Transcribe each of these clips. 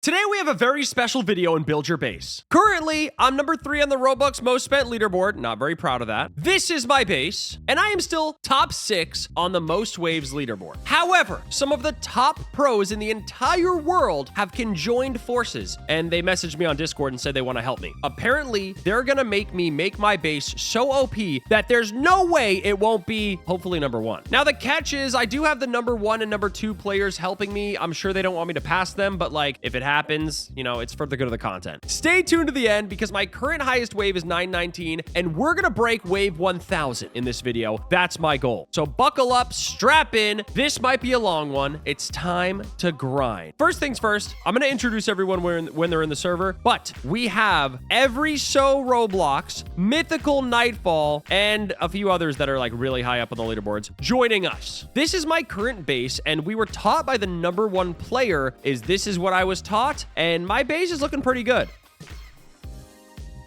Today we have a very special video in Build Your Base. Currently, I'm number 3 on the Robux most spent leaderboard. Not very proud of that. This is my base, and I am still top 6 on the most waves leaderboard. However, some of the top pros in the entire world have conjoined forces, and they messaged me on Discord and said they want to help me. Apparently, they're gonna make me make my base so OP that there's no way it won't be, hopefully, number 1. Now, the catch is I do have the number 1 and number 2 players helping me. I'm sure they don't want me to pass them, but like, if it happens, you know, it's for the good of the content. Stay tuned to the end because my current highest wave is 919 and we're gonna break wave 1000 in this video. That's my goal. So buckle up, strap in. This might be a long one. It's time to grind. First things first, I'm gonna introduce everyone when they're in the server, but we have every so Roblox, Mythical Nightfall, and a few others that are like really high up on the leaderboards joining us. This is my current base and we were taught by the number 1 player this is what I was taught. And my base is looking pretty good.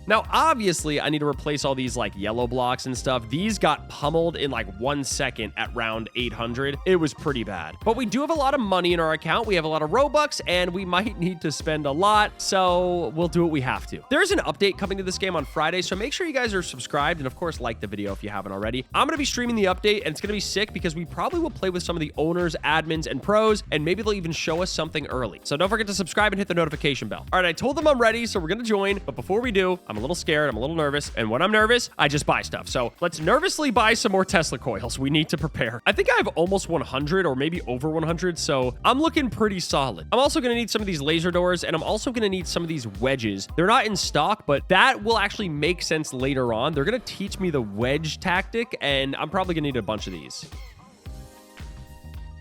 Now, obviously, I need to replace all these like yellow blocks and stuff. These got pummeled in like 1 second at round 800. It was pretty bad. But we do have a lot of money in our account. We have a lot of Robux and we might need to spend a lot. So we'll do what we have to. There's an update coming to this game on Friday. So make sure you guys are subscribed and of course, like the video if you haven't already. I'm going to be streaming the update and it's going to be sick because we probably will play with some of the owners, admins, and pros. And maybe they'll even show us something early. So don't forget to subscribe and hit the notification bell. All right, I told them I'm ready. So we're going to join. But before we do, I'm a little scared. I'm a little nervous. And when I'm nervous, I just buy stuff. So let's nervously buy some more Tesla coils. We need to prepare. I think I have almost 100 or maybe over 100. So I'm looking pretty solid. I'm also going to need some of these laser doors and I'm also going to need some of these wedges. They're not in stock, but that will actually make sense later on. They're going to teach me the wedge tactic and I'm probably going to need a bunch of these.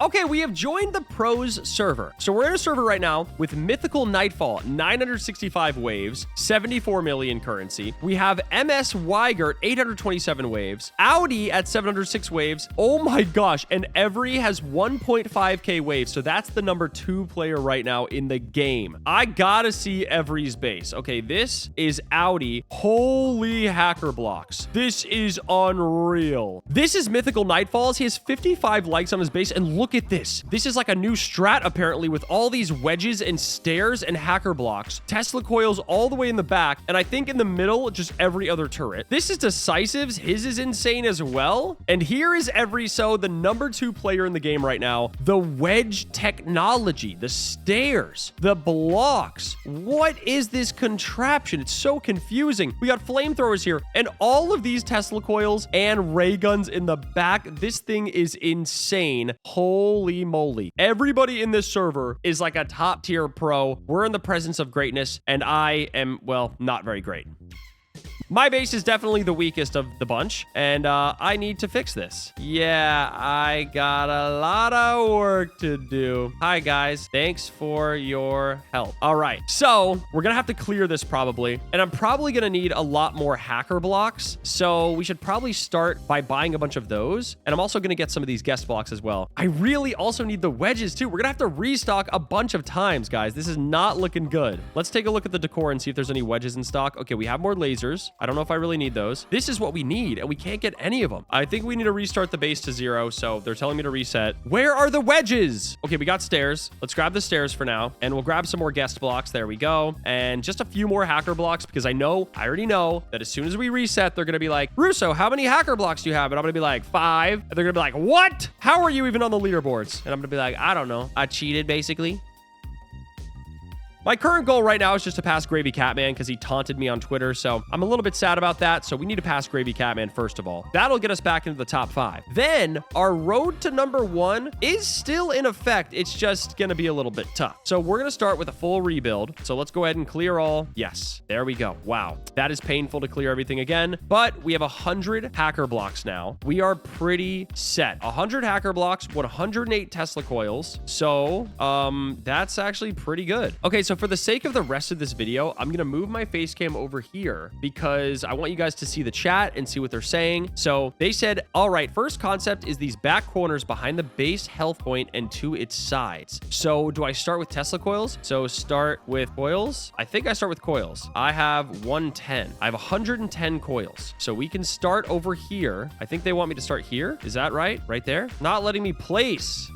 Okay, we have joined the pros server. So we're in a server right now with Mythical Nightfall, 965 waves, 74 million currency. We have MS Weigert, 827 waves, Audi at 706 waves. Oh my gosh, and Every has 1.5k waves. So that's the number 2 player right now in the game. I gotta see Every's base. Okay, this is Audi. Holy hacker blocks. This is unreal. This is Mythical Nightfalls. He has 55 likes on his base and look at this. This is like a new strat apparently with all these wedges and stairs and hacker blocks. Tesla coils all the way in the back. And I think in the middle, just every other turret. This is Decisives. His is insane as well. And here is Every so the number 2 player in the game right now. The wedge technology, the stairs, the blocks. What is this contraption? It's so confusing. We got flamethrowers here and all of these Tesla coils and ray guns in the back. This thing is insane. Holy moly. Everybody in this server is like a top tier pro. We're in the presence of greatness and I am, well, not very great. My base is definitely the weakest of the bunch, and I need to fix this. Yeah, I got a lot of work to do. Hi, guys. Thanks for your help. All right, so we're going to have to clear this probably, and I'm probably going to need a lot more hacker blocks, so we should probably start by buying a bunch of those, and I'm also going to get some of these guest blocks as well. I really also need the wedges, too. We're going to have to restock a bunch of times, guys. This is not looking good. Let's take a look at the decor and see if there's any wedges in stock. Okay, we have more lasers. I don't know if I really need those. This is what we need, and we can't get any of them. I think we need to restart the base to 0, so they're telling me to reset. Where are the wedges? Okay, we got stairs. Let's grab the stairs for now, and we'll grab some more guest blocks. There we go. And just a few more hacker blocks, because I already know that as soon as we reset, they're going to be like, Russo, how many hacker blocks do you have? And I'm going to be like, 5. And they're going to be like, what? How are you even on the leaderboards? And I'm going to be like, I don't know. I cheated, basically. My current goal right now is just to pass Gravy Catman because he taunted me on Twitter, so I'm a little bit sad about that, so we need to pass Gravy Catman first of all. That'll get us back into the top 5. Then, our road to number 1 is still in effect. It's just going to be a little bit tough. So we're going to start with a full rebuild. So let's go ahead and clear all. Yes, there we go. Wow, that is painful to clear everything again, but we have 100 hacker blocks now. We are pretty set. 100 hacker blocks, 108 Tesla coils. So, that's actually pretty good. Okay, so for the sake of the rest of this video, I'm going to move my face cam over here because I want you guys to see the chat and see what they're saying. So they said, all right, first concept is these back corners behind the base health point and to its sides. So do I start with Tesla coils? So start with coils. I think I start with coils. I have 110. I have 110 coils. So we can start over here. I think they want me to start here. Is that right? Right there? Not letting me place.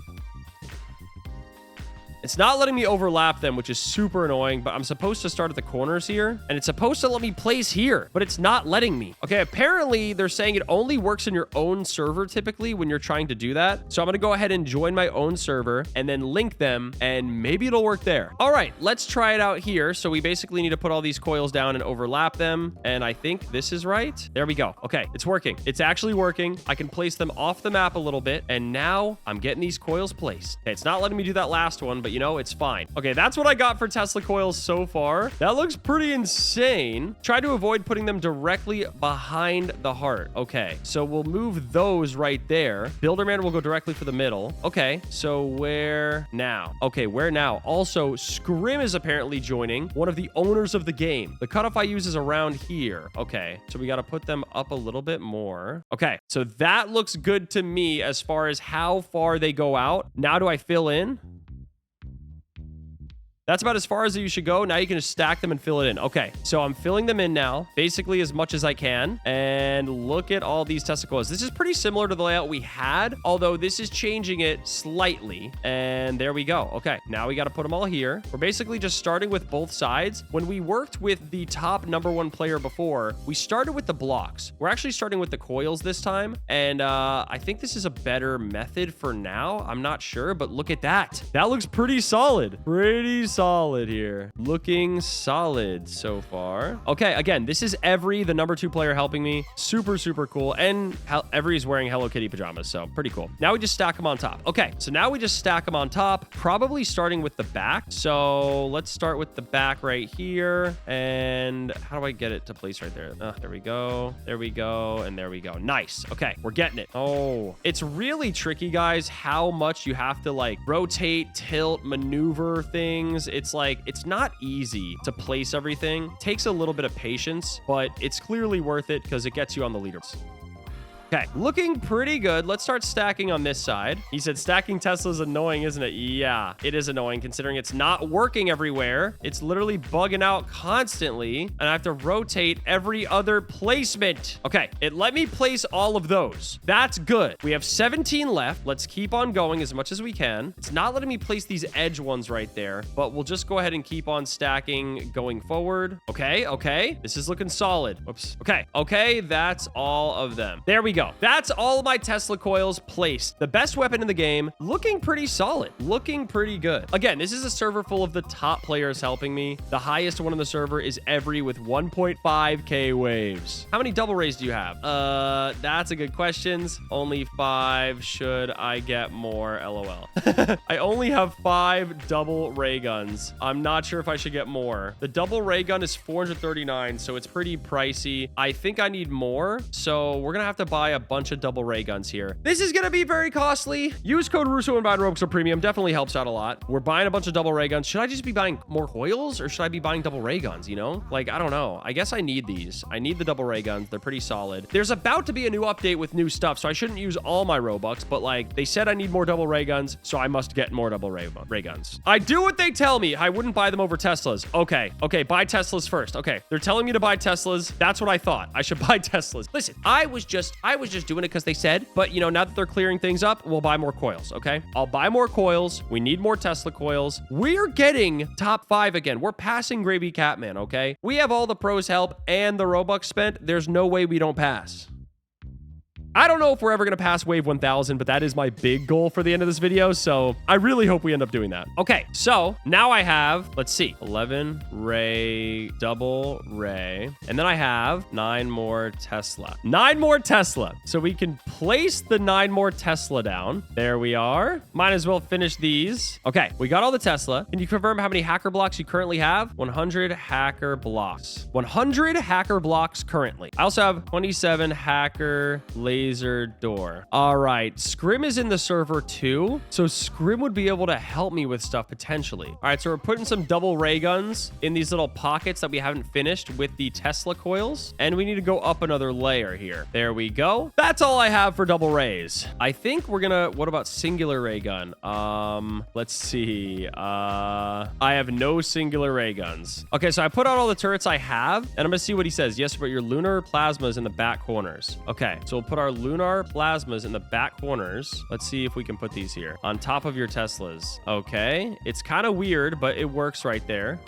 It's not letting me overlap them, which is super annoying, but I'm supposed to start at the corners here, and it's supposed to let me place here, but it's not letting me. Okay, apparently they're saying it only works in your own server typically when you're trying to do that. So I'm gonna go ahead and join my own server and then link them, and maybe it'll work there. All right, let's try it out here. So we basically need to put all these coils down and overlap them, and I think this is right. There we go. Okay, it's working. It's actually working. I can place them off the map a little bit, and now I'm getting these coils placed. Okay, it's not letting me do that last one, but you know, it's fine. Okay, that's what I got for Tesla coils so far. That looks pretty insane. Try to avoid putting them directly behind the heart. Okay, so we'll move those right there. Builderman will go directly for the middle. Okay, so where now? Okay, where now? Also, Scrim is apparently joining, one of the owners of the game. The cutoff I use is around here. Okay, so we got to put them up a little bit more. Okay, so that looks good to me as far as how far they go out. Now do I fill in? That's about as far as you should go. Now you can just stack them and fill it in. Okay, so I'm filling them in now, basically as much as I can. And look at all these Tesla coils. This is pretty similar to the layout we had, although this is changing it slightly. And there we go. Okay, now we got to put them all here. We're basically just starting with both sides. When we worked with the top #1 player before, we started with the blocks. We're actually starting with the coils this time. And I think this is a better method for now. I'm not sure, but look at that. That looks pretty solid. Pretty solid here. Looking solid so far. Okay, again, this is Every, the #2 player helping me. Super, super cool. And Every's wearing Hello Kitty pajamas, so pretty cool. Now we just stack them on top. Okay, so now we just stack them on top, probably starting with the back. So let's start with the back right here. And how do I get it to place right there? There we go. There we go. And there we go. Nice. Okay, we're getting it. Oh, it's really tricky, guys, how much you have to like rotate, tilt, maneuver things. It's like, it's not easy to place everything. It takes a little bit of patience, but it's clearly worth it because it gets you on the leaderboard. Okay, looking pretty good. Let's start stacking on this side. He said stacking Tesla's annoying, isn't it? Yeah, it is annoying considering it's not working everywhere. It's literally bugging out constantly, and I have to rotate every other placement. Okay, it let me place all of those. That's good. We have 17 left. Let's keep on going as much as we can. It's not letting me place these edge ones right there, but we'll just go ahead and keep on stacking going forward. Okay, okay. This is looking solid. Whoops. Okay, okay. That's all of them. There we go. That's all of my Tesla coils placed. The best weapon in the game, looking pretty solid, looking pretty good. Again, this is a server full of the top players helping me. The highest one on the server is Every with 1.5k waves. How many double rays do you have? That's a good question. Only 5. Should I get more? LOL. I only have 5 double ray guns. I'm not sure if I should get more. The double ray gun is 439, so it's pretty pricey. I think I need more, so we're gonna have to buy a bunch of double ray guns here. This is gonna be very costly. Use code Russo and buy Robux Premium. Definitely helps out a lot. We're buying a bunch of double ray guns. Should I just be buying more coils or should I be buying double ray guns, you know? Like, I don't know. I guess I need these. I need the double ray guns. They're pretty solid. There's about to be a new update with new stuff, so I shouldn't use all my Robux, but like, they said I need more double ray guns, so I must get more double ray guns. I do what they tell me. I wouldn't buy them over Teslas. Okay, okay, buy Teslas first. Okay, they're telling me to buy Teslas. That's what I thought. I should buy Teslas. Listen, I was just doing it because they said, but you know, now that they're clearing things up, we'll buy more coils. Okay, I'll buy more coils. We need more Tesla coils. We're getting top 5 again. We're passing Gravy Catman. Okay, we have all the pros help and the Robux spent. There's no way we don't pass. I don't know if we're ever going to pass wave 1000, but that is my big goal for the end of this video. So I really hope we end up doing that. Okay, so now I have, let's see, 11 ray, double ray, and then I have 9 more Tesla. 9 more Tesla. So we can place the 9 more Tesla down. There we are. Might as well finish these. Okay, we got all the Tesla. Can you confirm how many hacker blocks you currently have? 100 hacker blocks. 100 hacker blocks currently. I also have 27 hacker laser door. All right, Scrim is in the server too, so Scrim would be able to help me with stuff potentially. All right, so we're putting some double ray guns in these little pockets that we haven't finished with the Tesla coils, and we need to go up another layer here. There we go. That's all I have for double rays. I think we're gonna, what about singular ray gun? Let's see. I have no singular ray guns. Okay, so I put out all the turrets I have, and I'm gonna see what he says. Yes, but your lunar plasma is in the back corners. Okay, so we'll put our our lunar plasmas in the back corners. Let's see if we can put these here on top of your Teslas. Okay. It's kind of weird, but it works right there.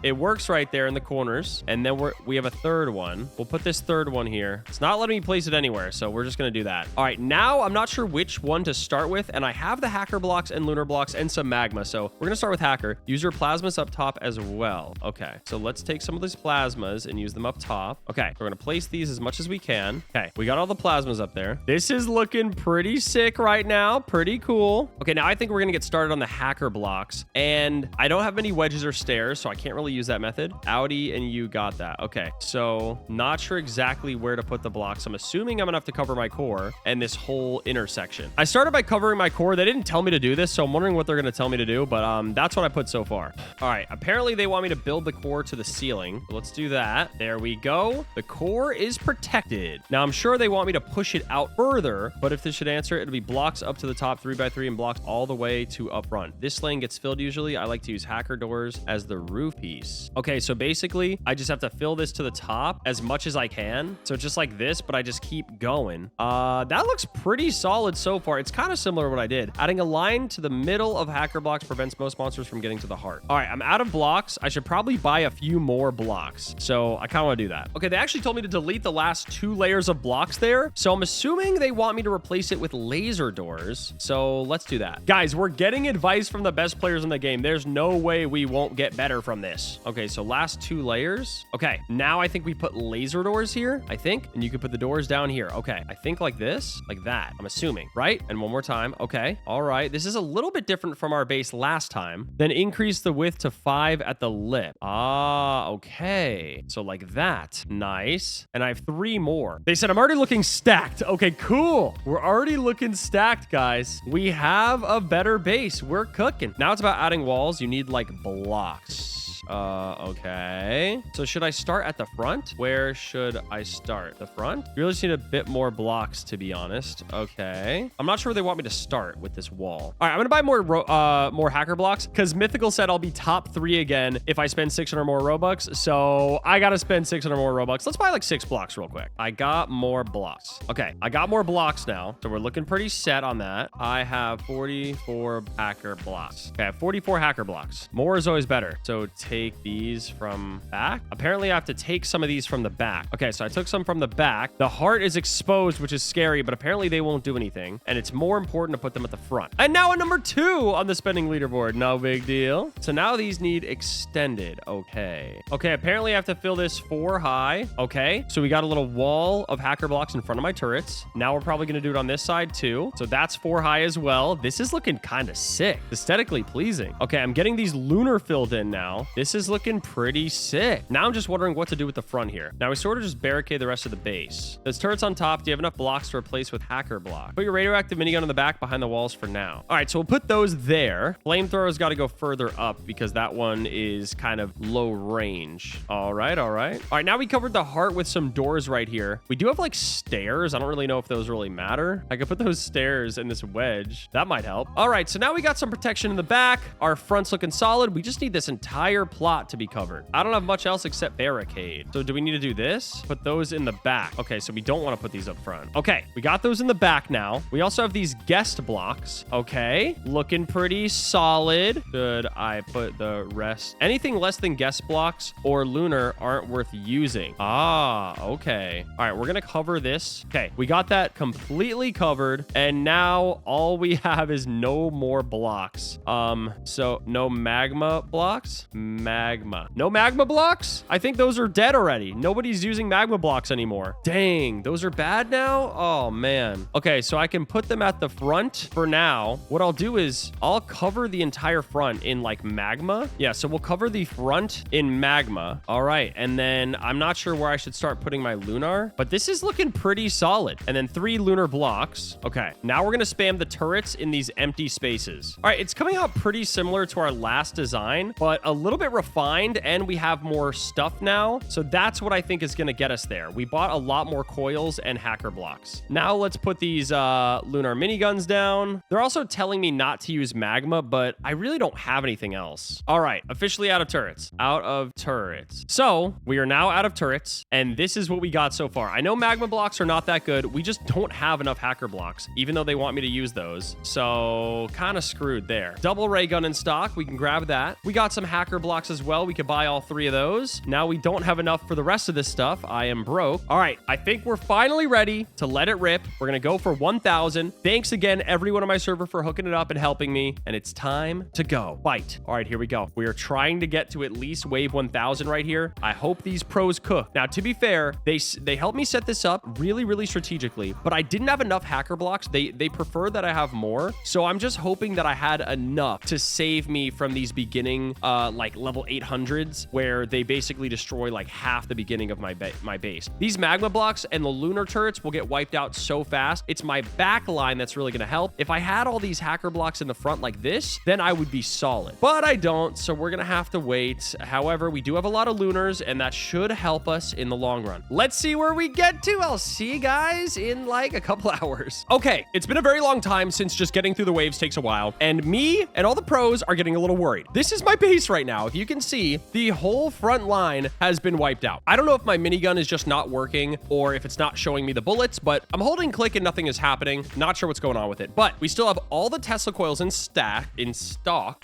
It works right there in the corners. And then we have a third one. We'll put this third one here. It's not letting me place it anywhere, so we're just going to do that. All right, now I'm not sure which one to start with, and I have the hacker blocks and lunar blocks and some magma, so we're going to start with hacker. Use your plasmas up top as well. Okay, so let's take some of these plasmas and use them up top. Okay, we're going to place these as much as we can. Okay, we got all the plasmas up there. This is looking pretty sick right now. Pretty cool. Okay, now I think we're going to get started on the hacker blocks, and I don't have many wedges or stairs, so I can't really use that method. Audi and you got that. Okay, so not sure exactly where to put the blocks. I'm assuming I'm gonna have to cover my core and this whole intersection. I started by covering my core. They didn't tell me to do this, so I'm wondering what they're gonna tell me to do, but that's what I put so far. All right, apparently they want me to build the core to the ceiling. Let's do that. There we go. The core is protected. Now I'm sure they want me to push it out further, but if this should answer, it'll be blocks up to the top 3x3 and blocks all the way to up front. This lane gets filled usually. I like to use hacker doors as the roof piece. Okay, so basically, I just have to fill this to the top as much as I can. So just like this, but I just keep going. That looks pretty solid so far. It's kind of similar to what I did. Adding a line to the middle of hacker blocks prevents most monsters from getting to the heart. All right, I'm out of blocks. I should probably buy a few more blocks. So I kind of want to do that. Okay, they actually told me to delete the last 2 layers of blocks there. So I'm assuming they want me to replace it with laser doors. So let's do that. Guys, we're getting advice from the best players in the game. There's no way we won't get better from this. Okay, so last 2 layers. Okay, now I think we put laser doors here, I think. And you can put the doors down here. Okay, I think like this, like that. I'm assuming, right? And one more time. Okay, all right. This is a little bit different from our base last time. Then increase the width to 5 at the lip. Ah, okay. So like that. Nice. And I have 3 more. They said I'm already looking stacked. Okay, cool. We're already looking stacked, guys. We have a better base. We're cooking. Now it's about adding walls. You need like blocks. Okay. So should I start at the front? Where should I start? The front? We really just need a bit more blocks, to be honest. Okay. I'm not sure where they want me to start with this wall. All right, I'm gonna buy more hacker blocks because Mythical said I'll be top 3 again if I spend 600 more Robux. So I gotta spend 600 more Robux. Let's buy like 6 blocks real quick. I got more blocks. Okay, I got more blocks now. So we're looking pretty set on that. I have 44 hacker blocks. Okay, I have 44 hacker blocks. More is always better. So take these from back. Apparently I have to take some of these from the back. Okay, so I took some from the back. The heart is exposed, which is scary, but apparently they won't do anything. And it's more important to put them at the front. And now a number 2 on the spending leaderboard. No big deal. So now these need extended. Okay. Okay, apparently I have to fill this 4 high. Okay, so we got a little wall of hacker blocks in front of my turrets. Now we're probably going to do it on this side too. So that's 4 high as well. This is looking kind of sick. Aesthetically pleasing. Okay, I'm getting these lunar filled in now. This is looking pretty sick. Now I'm just wondering what to do with the front here. Now we sort of just barricade the rest of the base. There's turrets on top. Do you have enough blocks to replace with hacker block? Put your radioactive minigun in the back behind the walls for now. All right, so we'll put those there. Flamethrower's got to go further up because that one is kind of low range. All right, all right. All right, now we covered the heart with some doors right here. We do have like stairs. I don't really know if those really matter. I could put those stairs in this wedge. That might help. All right, so now we got some protection in the back. Our front's looking solid. We just need this entire plot to be covered. I don't have much else except barricade. So do we need to do this? Put those in the back. Okay, so we don't want to put these up front. Okay, we got those in the back now. We also have these guest blocks. Okay, looking pretty solid. Should I put the rest? Anything less than guest blocks or lunar aren't worth using. Ah, okay. All right, we're gonna cover this. Okay, we got that completely covered. And now all we have is no more blocks. So no magma blocks? No magma blocks? I think those are dead already. Nobody's using magma blocks anymore. Dang, those are bad now? Oh, man. Okay, so I can put them at the front for now. What I'll do is I'll cover the entire front in like magma. Yeah, so we'll cover the front in magma. All right, and then I'm not sure where I should start putting my lunar, but this is looking pretty solid. And then 3 lunar blocks. Okay, now we're gonna spam the turrets in these empty spaces. All right, it's coming out pretty similar to our last design, but a little bit bit refined and we have more stuff now. So that's what I think is going to get us there. We bought a lot more coils and hacker blocks. Now let's put these lunar miniguns down. They're also telling me not to use magma, but I really don't have anything else. All right, officially out of turrets. Out of turrets. So we are now out of turrets, and this is what we got so far. I know magma blocks are not that good. We just don't have enough hacker blocks, even though they want me to use those. So kind of screwed there. Double ray gun in stock. We can grab that. We got some hacker blocks as well. We could buy all 3 of those. Now we don't have enough for the rest of this stuff. I am broke. All right, I think we're finally ready to let it rip. We're going to go for 1,000. Thanks again, everyone on my server, for hooking it up and helping me. And it's time to go. Fight. All right, here we go. We are trying to get to at least wave 1,000 right here. I hope these pros cook. Now, to be fair, they helped me set this up really strategically, but I didn't have enough hacker blocks. They prefer that I have more. So I'm just hoping that I had enough to save me from these beginning like level 800s where they basically destroy like half the beginning of my base. These magma blocks and the lunar turrets will get wiped out so fast. It's my back line that's really going to help. If I had all these hacker blocks in the front like this, then I would be solid, but I don't. So we're going to have to wait. However, we do have a lot of lunars and that should help us in the long run. Let's see where we get to. I'll see you guys in like a couple hours. Okay, it's been a very long time since just getting through the waves takes a while, and me and all the pros are getting a little worried. This is my base right now. If you can see, the whole front line has been wiped out. I don't know if my minigun is just not working or if it's not showing me the bullets, but I'm holding click and nothing is happening. Not sure what's going on with it, but we still have all the Tesla coils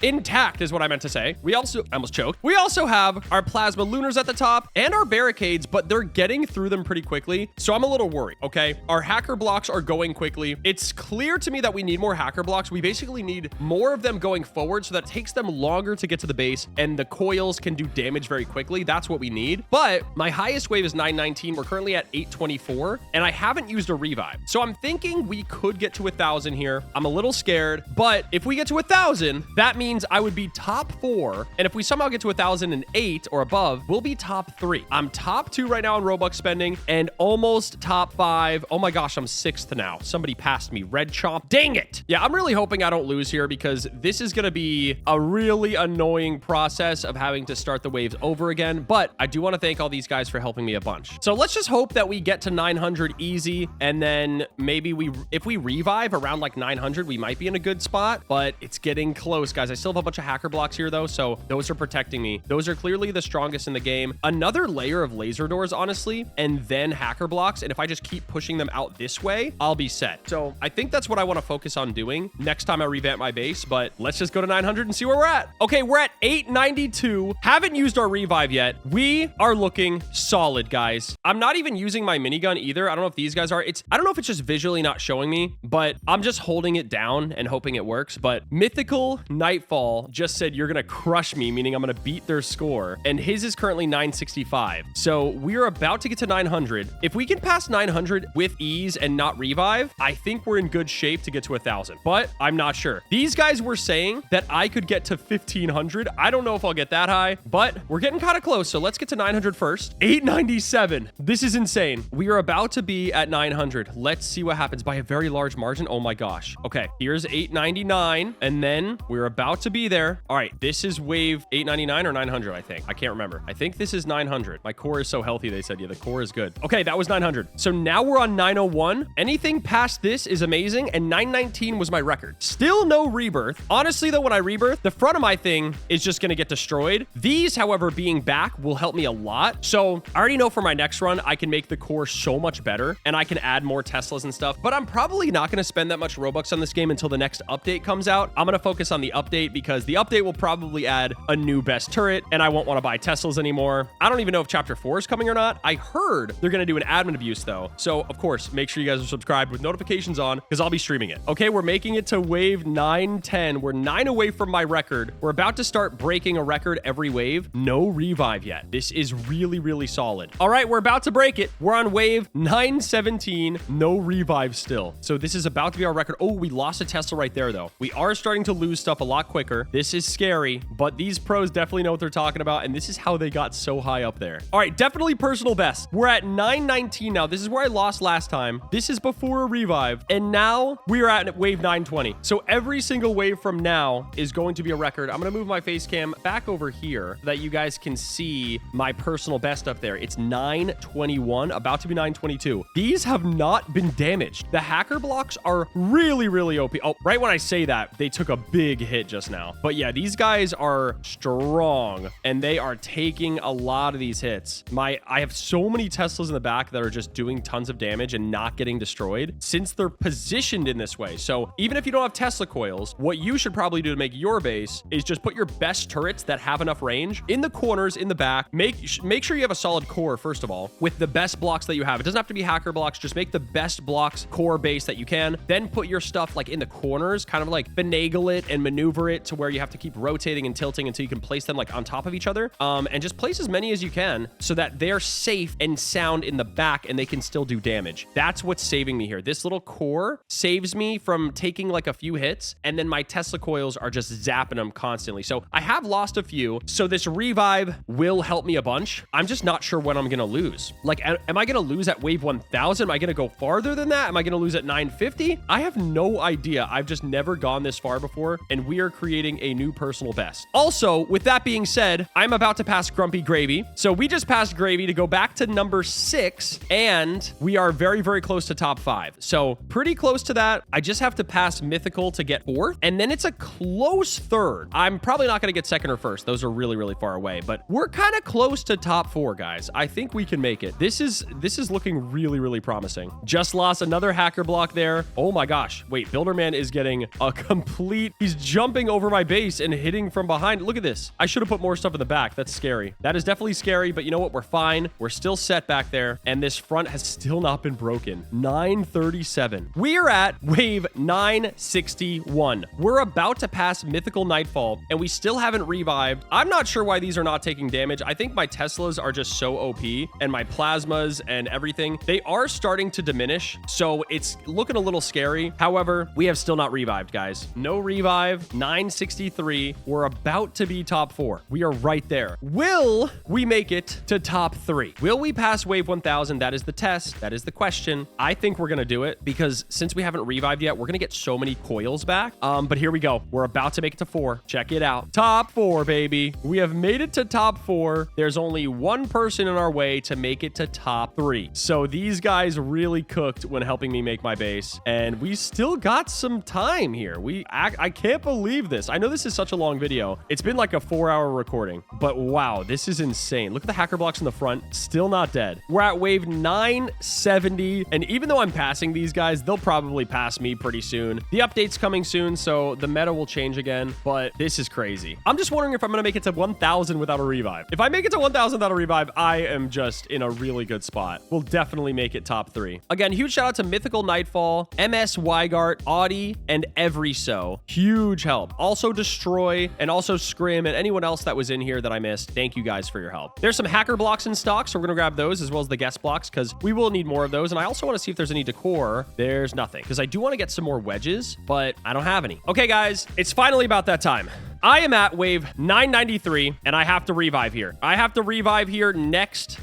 intact is what I meant to say. I almost choked. We also have our plasma lunars at the top and our barricades, but they're getting through them pretty quickly. So I'm a little worried, okay? Our hacker blocks are going quickly. It's clear to me that we need more hacker blocks. We basically need more of them going forward so that takes them longer to get to the base and the coils can do damage very quickly. That's what we need. But my highest wave is 919. We're currently at 824 and I haven't used a revive. So I'm thinking we could get to 1,000 here. I'm a little scared, but if we get to 1,000, that means I would be top 4. And if we somehow get to 1,008 or above, we'll be top 3. I'm top 2 right now in Robux spending and almost top 5. Oh my gosh, I'm 6th now. Somebody passed me. Red Chomp. Dang it. Yeah, I'm really hoping I don't lose here because this is going to be a really annoying process of having to start the waves over again. But I do want to thank all these guys for helping me a bunch. So let's just hope that we get to 900 easy. And then maybe if we revive around like 900, we might be in a good spot, but it's getting close, guys. I still have a bunch of hacker blocks here though. So those are protecting me. Those are clearly the strongest in the game. Another layer of laser doors, honestly, and then hacker blocks. And if I just keep pushing them out this way, I'll be set. So I think that's what I want to focus on doing next time I revamp my base, but let's just go to 900 and see where we're at. Okay, we're at 892. Haven't used our revive yet. We are looking solid, guys. I'm not even using my minigun either. I don't know if these guys are. I don't know if it's just visually not showing me, but I'm just holding it down and hoping it works. But Mythical Nightfall just said you're gonna crush me, meaning I'm gonna beat their score, and his is currently 965. So we're about to get to 900. If we can pass 900 with ease and not revive, I think we're in good shape to get to 1,000, but I'm not sure. These guys were saying that I could get to 1,500. I don't know if I'll get that high, but we're getting kind of close. So let's get to 900 first. 897. This is insane. We are about to be at 900. Let's see what happens by a very large margin. Oh my gosh. Okay, here's 899, and then we're about to be there. All right, this is wave 899 or 900, I think. I can't remember. I think this is 900. My core is so healthy, they said. Yeah, the core is good. Okay, that was 900. So now we're on 901. Anything past this is amazing, and 919 was my record. Still no rebirth. Honestly, though, when I rebirth, the front of my thing is just going to get destroyed. These, however, being back will help me a lot. So I already know for my next run, I can make the core so much better, and I can add more Teslas and stuff, but I'm probably not going to spend that much Robux on this game until the next update comes out. I'm going to focus on the update because the update will probably add a new best turret, and I won't want to buy Teslas anymore. I don't even know if Chapter 4 is coming or not. I heard they're going to do an admin abuse, though. So, of course, make sure you guys are subscribed with notifications on because I'll be streaming it. Okay, we're making it to wave 910. We're 9 away from my record. We're about to start breaking a record every wave. No revive yet. This is really solid. All right, we're about to break it. We're on wave 917. No revive still. So this is about to be our record. Oh, we lost a Tesla right there, though. We are starting to lose stuff a lot quicker. This is scary, but these pros definitely know what they're talking about, and this is how they got so high up there. All right, definitely personal best. We're at 919 now. This is where I lost last time. This is before a revive, and now we are at wave 920. So every single wave from now is going to be a record. I'm going to move my face cam back back over here so that you guys can see my personal best up there. It's 921, about to be 922. These have not been damaged. The hacker blocks are really, really OP. Oh, right when I say that, they took a big hit just now. But yeah, these guys are strong and they are taking a lot of these hits. I have so many Teslas in the back that are just doing tons of damage and not getting destroyed since they're positioned in this way. So even if you don't have Tesla coils, what you should probably do to make your base is just put your best turrets that have enough range in the corners in the back. Make sure you have a solid core, first of all, with the best blocks that you have. It doesn't have to be hacker blocks. Just make the best blocks core base that you can. Then put your stuff like in the corners, kind of like finagle it and maneuver it to where you have to keep rotating and tilting until you can place them like on top of each other. And just place as many as you can so that they're safe and sound in the back and they can still do damage. That's what's saving me here. This little core saves me from taking like a few hits, and then my Tesla coils are just zapping them constantly. So I have lost a few. So this revive will help me a bunch. I'm just not sure when I'm going to lose. Like, am I going to lose at wave 1000? Am I going to go farther than that? Am I going to lose at 950? I have no idea. I've just never gone this far before, and we are creating a new personal best. Also, with that being said, I'm about to pass Grumpy Gravy. So we just passed Gravy to go back to number 6, and we are very, very close to top 5. So pretty close to that. I just have to pass Mythical to get 4th, and then it's a close 3rd. I'm probably not going to get 2nd or 1st. Those are really, really far away, but we're kind of close to top 4, guys. I think we can make it. This is looking really, really promising. Just lost another hacker block there. Oh my gosh. Wait, Builderman is getting a complete... He's jumping over my base and hitting from behind. Look at this. I should have put more stuff in the back. That's scary. That is definitely scary, but you know what? We're fine. We're still set back there, and this front has still not been broken. 937. We're at wave 961. We're about to pass Mythical Nightfall, and we still haven't revived. I'm not sure why these are not taking damage. I think my Teslas are just so OP, and my plasmas and everything, they are starting to diminish, so it's looking a little scary. However, we have still not revived, guys. No revive. 963. We're about to be top 4. We are right there. Will we make it to top 3? Will we pass wave 1000? That is the test. That is the question. I think we're going to do it because since we haven't revived yet, we're going to get so many coils back. But here we go. We're about to make it to 4. Check it out. Top 4, baby. We have made it to top 4. There's only one person in our way to make it to top 3. So these guys really cooked when helping me make my base, and we still got some time here. I can't believe this. I know this is such a long video. It's been like a 4-hour recording, but wow, this is insane. Look at the hacker blocks in the front. Still not dead. We're at wave 970, and even though I'm passing these guys, they'll probably pass me pretty soon. The update's coming soon, so the meta will change again, but this is crazy. I'm just wondering if I'm going to make it to 1000 without a revive. If I make it to 1000 without a revive, I am just in a really good spot. We'll definitely make it top 3. Again, huge shout out to Mythical Nightfall, MS Wygart, Audie, and Everyso. Huge help. Also Destroy, and also Scrim, and anyone else that was in here that I missed. Thank you guys for your help. There's some hacker blocks in stock, so we're going to grab those as well as the guest blocks because we will need more of those. And I also want to see if there's any decor. There's nothing because I do want to get some more wedges, but I don't have any. Okay, guys, it's finally about that time. I am at wave 993, and I have to revive here. I have to revive here next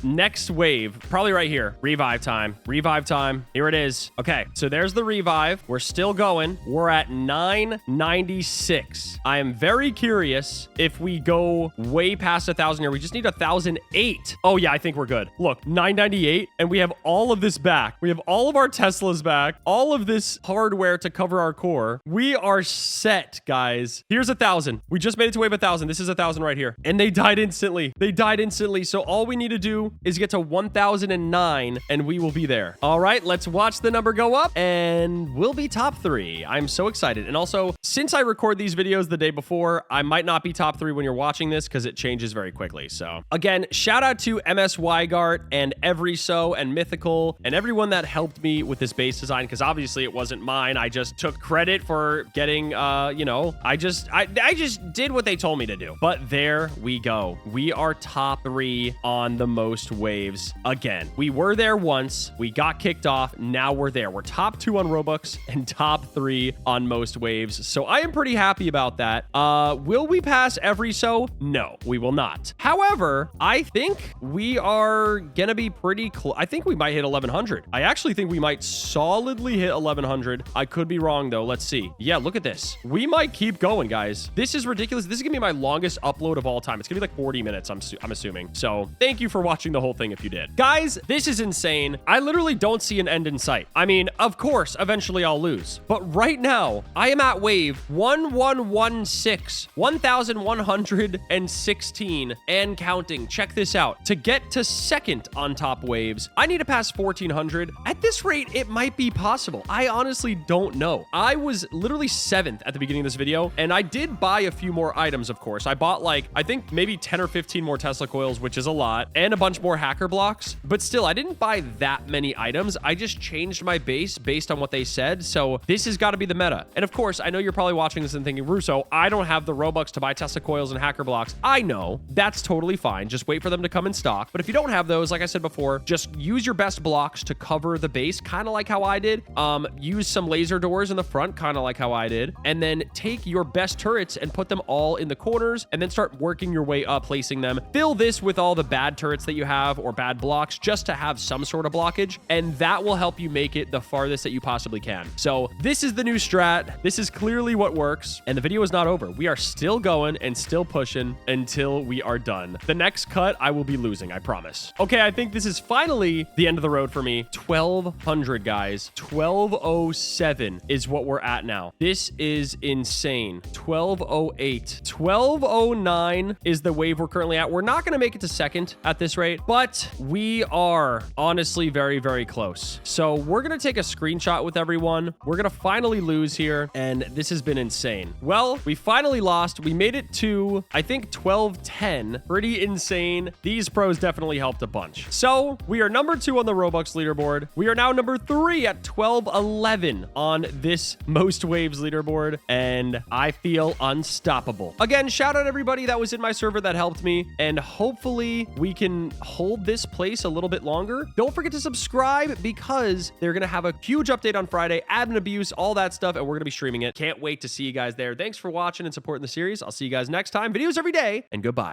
wave. Probably right here. Revive time. Revive time. Here it is. Okay, so there's the revive. We're still going. We're at 996. I am very curious if we go way past 1,000 here. We just need 1,008. Oh, yeah, I think we're good. Look, 998, and we have all of this back. We have all of our Teslas back. All of this hardware to cover our core. We are set, guys. Here's 1,000. We just made it to wave 1,000. This is 1,000 right here. And they died instantly. They died instantly. So all we need to do is get to 1,009 and we will be there. All right, let's watch the number go up and we'll be top 3. I'm so excited. And also, since I record these videos the day before, I might not be top 3 when you're watching this because it changes very quickly. So again, shout out to MS Wygart and Everyso and Mythical and everyone that helped me with this base design because obviously it wasn't mine. I just took credit for getting, I just did what they told me to do. But there we go. We are top 3 on the most waves again. We were there once. We got kicked off. Now we're there. We're top 2 on Robux and top 3 on most waves. So I am pretty happy about that. Will we pass Everyso? No, we will not. However, I think we are gonna be pretty close. I think we might hit 1,100. I actually think we might solidly hit 1,100. I could be wrong though. Let's see. Yeah, look at this. We might keep going, guys. This is ridiculous. This is gonna be my longest upload of all time. It's gonna be like 40 minutes, I'm assuming. So thank you for watching the whole thing if you did. Guys, this is insane. I literally don't see an end in sight. I mean, of course, eventually I'll lose. But right now, I am at wave 1116, 1116, and counting. Check this out. To get to second on top waves, I need to pass 1400. At this rate, it might be possible. I honestly don't know. I was literally 7th at the beginning of this video, and I did buy a few more items, of course. I bought like, I think maybe 10 or 15 more Tesla coils, which is a lot, and a bunch more hacker blocks. But still, I didn't buy that many items. I just changed my base based on what they said. So this has got to be the meta. And of course, I know you're probably watching this and thinking, Russo, I don't have the Robux to buy Tesla coils and hacker blocks. I know. That's totally fine. Just wait for them to come in stock. But if you don't have those, like I said before, just use your best blocks to cover the base, kind of like how I did. Use some laser doors in the front, kind of like how I did. And then take your best turrets and put them all in the corners, and then start working your way up, placing them. Fill this with all the bad turrets that you have or bad blocks, just to have some sort of blockage, and that will help you make it the farthest that you possibly can. So this is the new strat. This is clearly what works, and the video is not over. We are still going and still pushing until we are done. The next cut, I will be losing, I promise. Okay, I think this is finally the end of the road for me. 1200, guys. 1207 is what we're at now. This is insane. 1208. 1209 is the wave we're currently at. We're not going to make it to second at this rate, but we are honestly very, very close. So we're going to take a screenshot with everyone. We're going to finally lose here, and this has been insane. Well, we finally lost. We made it to, I think, 1210. Pretty insane. These pros definitely helped a bunch. So we are number 2 on the Robux leaderboard. We are now number 3 at 1211 on this most waves leaderboard, and I feel unstoppable. Again, shout out everybody that was in my server that helped me, and hopefully we can hold this place a little bit longer. Don't forget to subscribe, because they're going to have a huge update on Friday, admin abuse, all that stuff, and we're going to be streaming it. Can't wait to see you guys there. Thanks for watching and supporting the series. I'll see you guys next time. Videos every day, and goodbye.